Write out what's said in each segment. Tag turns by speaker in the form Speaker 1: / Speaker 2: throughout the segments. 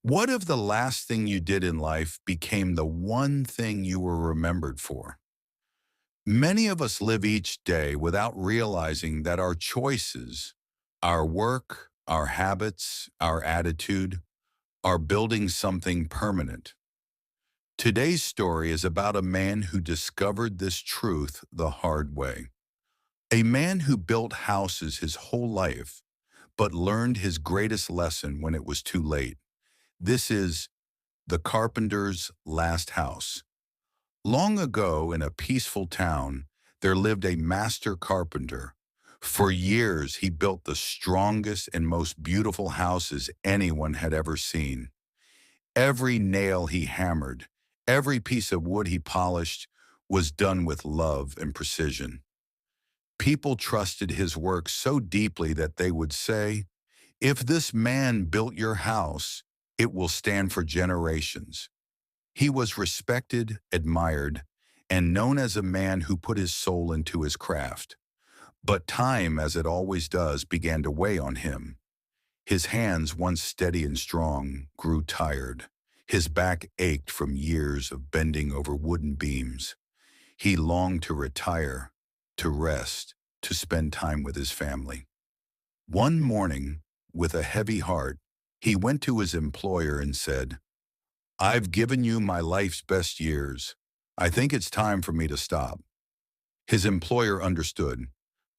Speaker 1: What if the last thing you did in life became the one thing you were remembered for? Many of us live each day without realizing that our choices, our work, our habits, our attitude are building something permanent. Today's story is about a man who discovered this truth the hard way. A man who built houses his whole life, but learned his greatest lesson when it was too late. This is the Carpenter's last house. Long ago, in a peaceful town, there lived a master carpenter. For years, he built the strongest and most beautiful houses anyone had ever seen. Every nail he hammered, every piece of wood he polished, was done with love and precision. People trusted his work so deeply that they would say, "If this man built your house, it will stand for generations." He was respected, admired, and known as a man who put his soul into his craft. But time, as it always does, began to weigh on him. His hands, once steady and strong, grew tired. His back ached from years of bending over wooden beams. He longed to retire, to rest, to spend time with his family. One morning, with a heavy heart, he went to his employer and said, "I've given you my life's best years. I think it's time for me to stop." His employer understood,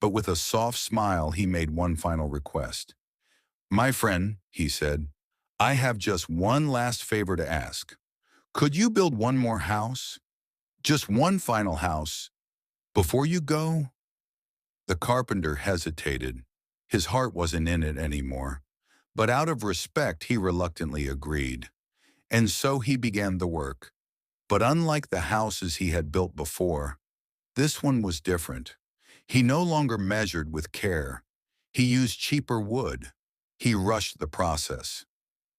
Speaker 1: but with a soft smile he made one final request. "My friend," he said, "I have just one last favor to ask. Could you build one more house? Just one final house. Before you go?" The carpenter hesitated. His heart wasn't in it anymore, but out of respect he reluctantly agreed. And so he began the work. But unlike the houses he had built before, this one was different. He no longer measured with care. He used cheaper wood. He rushed the process.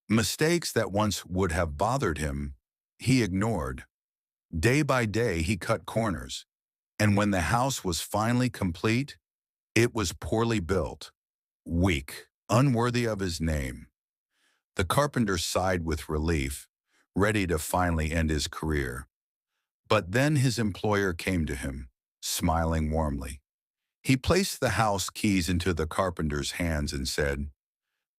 Speaker 1: Mistakes that once would have bothered him, he ignored. Day by day, he cut corners. And when the house was finally complete, it was poorly built, weak, unworthy of his name. The carpenter sighed with relief, ready to finally end his career. But then his employer came to him, smiling warmly. He placed the house keys into the carpenter's hands and said,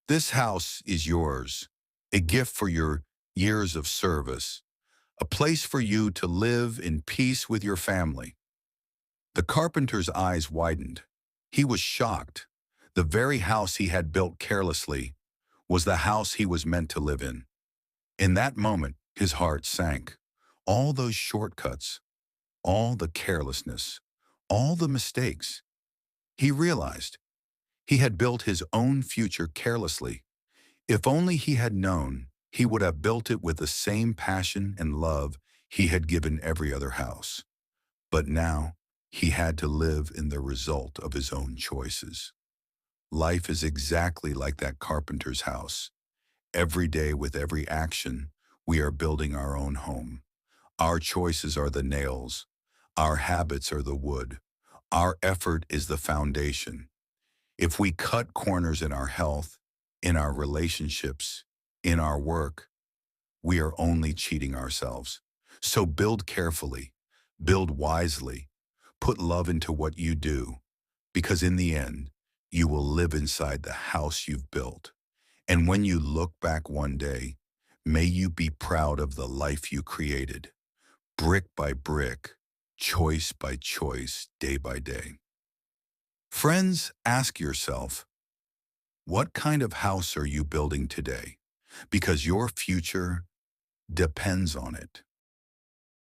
Speaker 1: "This house is yours, a gift for your years of service, a place for you to live in peace with your family." The carpenter's eyes widened. He was shocked. The very house he had built carelessly was the house he was meant to live in. In that moment, his heart sank. All those shortcuts, all the carelessness, all the mistakes. He realized he had built his own future carelessly. If only he had known, he would have built it with the same passion and love he had given every other house. But now, he had to live in the result of his own choices. Life is exactly like that carpenter's house. Every day, with every action, we are building our own home. Our choices are the nails. Our habits are the wood. Our effort is the foundation. If we cut corners in our health, in our relationships, in our work, we are only cheating ourselves. So build carefully, build wisely, put love into what you do, because in the end, you will live inside the house you've built. And when you look back one day, may you be proud of the life you created, brick by brick, choice by choice, day by day. Friends, ask yourself, what kind of house are you building today? Because your future depends on it.